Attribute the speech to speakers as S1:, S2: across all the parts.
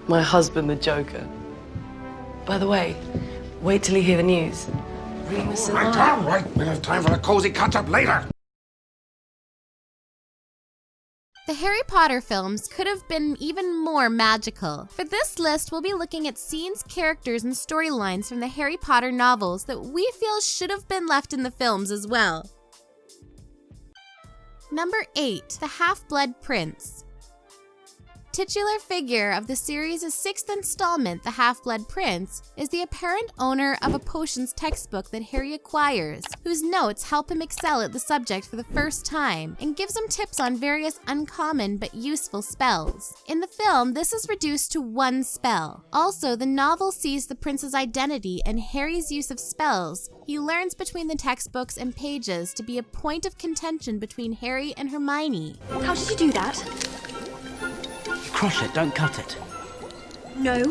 S1: My husband, the Joker. By the way, wait till you hear the news. Remus and I...
S2: All right. We'll have time for a cozy catch-up later.
S3: The Harry Potter films could have been even more magical. For this list, we'll be looking at scenes, characters, and storylines from the Harry Potter novels that we feel should have been left in the films as well. Number 8. The Half-Blood Prince. Titular figure of the series' 6th installment, The Half-Blood Prince, is the apparent owner of a potions textbook that Harry acquires, whose notes help him excel at the subject for the first time, and gives him tips on various uncommon but useful spells. In the film, this is reduced to one spell. Also, the novel sees the prince's identity and Harry's use of spells he learns between the textbooks and pages to be a point of contention between Harry and Hermione.
S4: How did you do that?
S5: Crush it, don't cut it.
S4: No,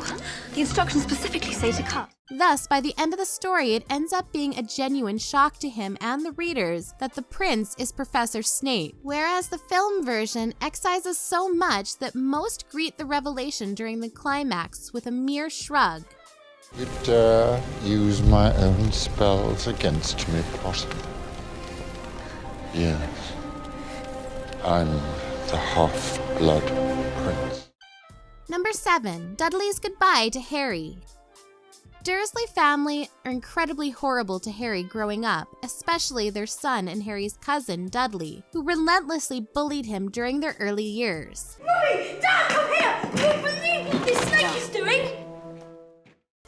S4: the instructions specifically say to cut.
S3: Thus, by the end of the story, it ends up being a genuine shock to him and the readers that the prince is Professor Snape, whereas the film version excises so much that most greet the revelation during the climax with a mere shrug.
S6: You dare use my own spells against me, Potter? Yes, I'm the half-blood prince.
S3: Number 7. Dudley's goodbye to Harry. Dursley family are incredibly horrible to Harry growing up, especially their son and Harry's cousin, Dudley, who relentlessly bullied him during their early years.
S4: Mummy! Dad, come here! You believe what this snake is doing?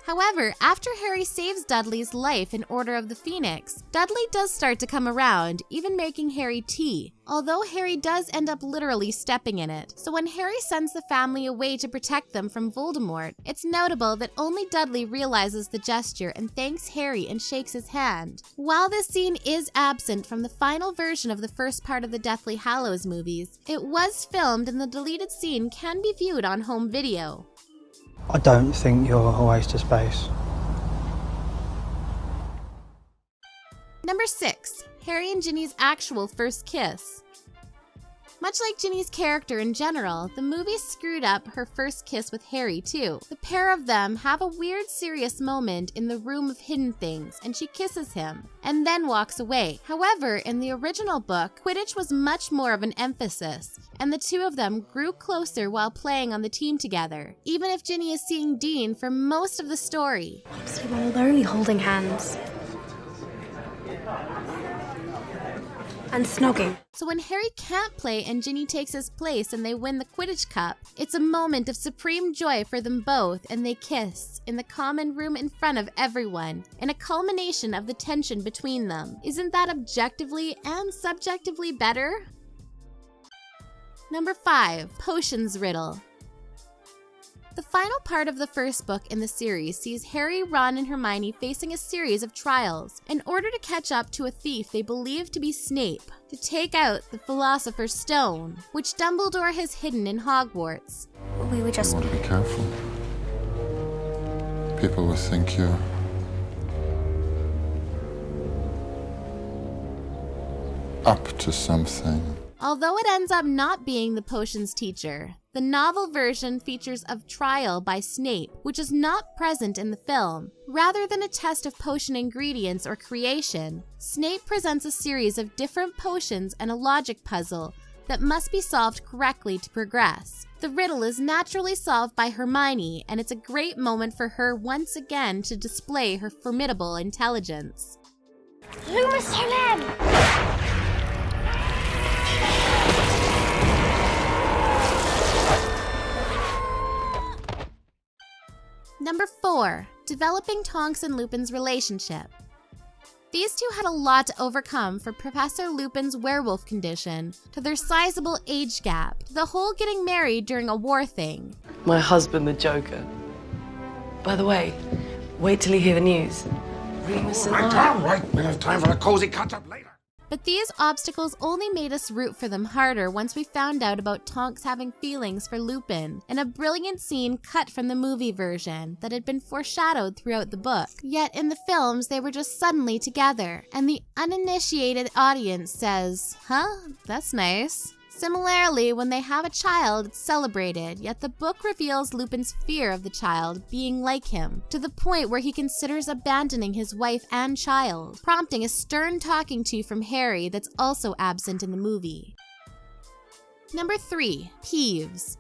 S3: However, after Harry saves Dudley's life in Order of the Phoenix, Dudley does start to come around, even making Harry tea, although Harry does end up literally stepping in it. So when Harry sends the family away to protect them from Voldemort, it's notable that only Dudley realizes the gesture and thanks Harry and shakes his hand. While this scene is absent from the final version of the first part of the Deathly Hallows movies, it was filmed and the deleted scene can be viewed on home video.
S7: I don't think you're a waste of space.
S3: Number 6. Harry and Ginny's actual first kiss. Much like Ginny's character in general, the movie screwed up her first kiss with Harry too. The pair of them have a weird serious moment in the Room of Hidden Things and she kisses him, and then walks away. However, in the original book, Quidditch was much more of an emphasis, and the two of them grew closer while playing on the team together, even if Ginny is seeing Dean for most of the story.
S4: So well, they're only holding hands. And snogging.
S3: So when Harry can't play and Ginny takes his place and they win the Quidditch Cup, it's a moment of supreme joy for them both and they kiss in the common room in front of everyone, in a culmination of the tension between them. Isn't that objectively and subjectively better? Number 5. Potions Riddle. The final part of the first book in the series sees Harry, Ron, and Hermione facing a series of trials in order to catch up to a thief they believe to be Snape, to take out the Philosopher's Stone, which Dumbledore has hidden in Hogwarts.
S4: We were just...
S6: You want to be careful. People will think you're up to something.
S3: Although it ends up not being the potions teacher, the novel version features a trial by Snape, which is not present in the film. Rather than a test of potion ingredients or creation, Snape presents a series of different potions and a logic puzzle that must be solved correctly to progress. The riddle is naturally solved by Hermione, and it's a great moment for her once again to display her formidable intelligence.
S4: Loomis Solem!
S3: Number 4. Developing Tonks and Lupin's relationship. These two had a lot to overcome for Professor Lupin's werewolf condition, to their sizable age gap, to the whole getting married during a war thing.
S1: My husband, the Joker. By the way, wait till you hear the news. Remus and I...
S2: All right. We'll have time for a cozy catch-up later.
S3: But these obstacles only made us root for them harder once we found out about Tonks having feelings for Lupin, in a brilliant scene cut from the movie version that had been foreshadowed throughout the book. Yet in the films, they were just suddenly together, and the uninitiated audience says, "Huh? That's nice." Similarly, when they have a child, it's celebrated, yet the book reveals Lupin's fear of the child being like him, to the point where he considers abandoning his wife and child, prompting a stern talking to from Harry that's also absent in the movie. Number 3. Peeves.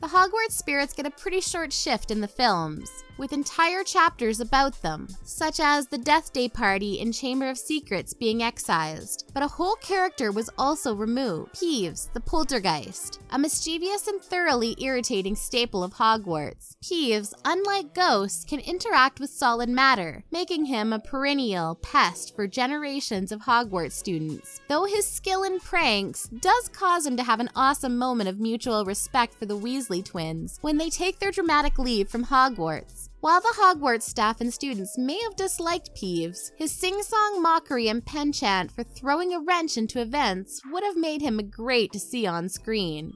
S3: The Hogwarts spirits get a pretty short shift in the films, with entire chapters about them, such as the Death Day party in Chamber of Secrets being excised, but a whole character was also removed, Peeves, the poltergeist, a mischievous and thoroughly irritating staple of Hogwarts. Peeves, unlike ghosts, can interact with solid matter, making him a perennial pest for generations of Hogwarts students, though his skill in pranks does cause him to have an awesome moment of mutual respect for the Weasley twins when they take their dramatic leave from Hogwarts. While the Hogwarts staff and students may have disliked Peeves, his sing-song mockery and penchant for throwing a wrench into events would have made him great to see on screen.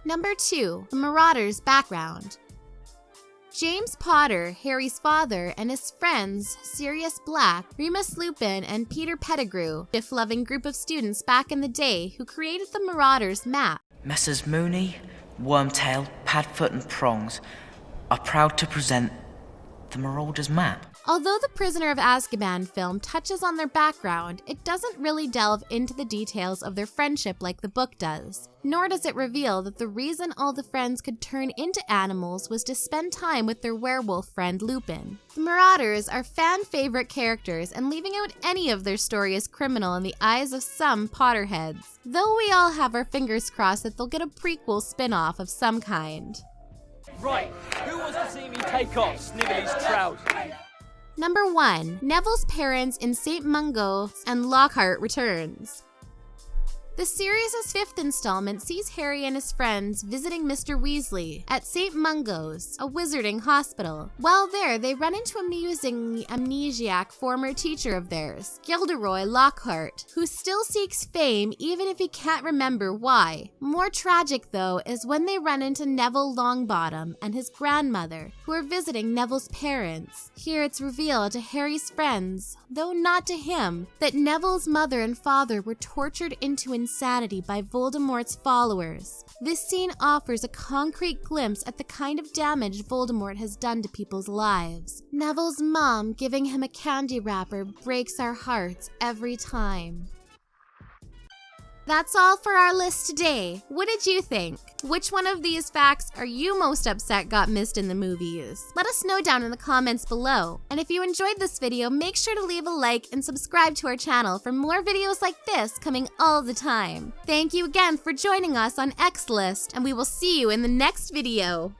S3: Number 2. The Marauders background. James Potter, Harry's father, and his friends Sirius Black, Remus Lupin, and Peter Pettigrew, a loving group of students back in the day who created the Marauders map.
S5: Messrs. Mooney, Wormtail, Padfoot, and Prongs are proud to present the Marauders map.
S3: Although the Prisoner of Azkaban film touches on their background, it doesn't really delve into the details of their friendship like the book does. Nor does it reveal that the reason all the friends could turn into animals was to spend time with their werewolf friend Lupin. The Marauders are fan-favorite characters, and leaving out any of their story is criminal in the eyes of some Potterheads, though we all have our fingers crossed that they'll get a prequel spin-off of some kind.
S8: Right, who wants to see me take off Snively's trousers?
S3: Number 1. Neville's parents in St. Mungo's and Lockhart returns. The series' 5th installment sees Harry and his friends visiting Mr. Weasley at St. Mungo's, a wizarding hospital. While there, they run into a musingly amnesiac former teacher of theirs, Gilderoy Lockhart, who still seeks fame even if he can't remember why. More tragic, though, is when they run into Neville Longbottom and his grandmother, who are visiting Neville's parents. Here it's revealed to Harry's friends, though not to him, that Neville's mother and father were tortured into insanity by Voldemort's followers. This scene offers a concrete glimpse at the kind of damage Voldemort has done to people's lives. Neville's mom giving him a candy wrapper breaks our hearts every time. That's all for our list today. What did you think? Which one of these facts are you most upset got missed in the movies? Let us know down in the comments below. And if you enjoyed this video, make sure to leave a like and subscribe to our channel for more videos like this coming all the time. Thank you again for joining us on X List, and we will see you in the next video.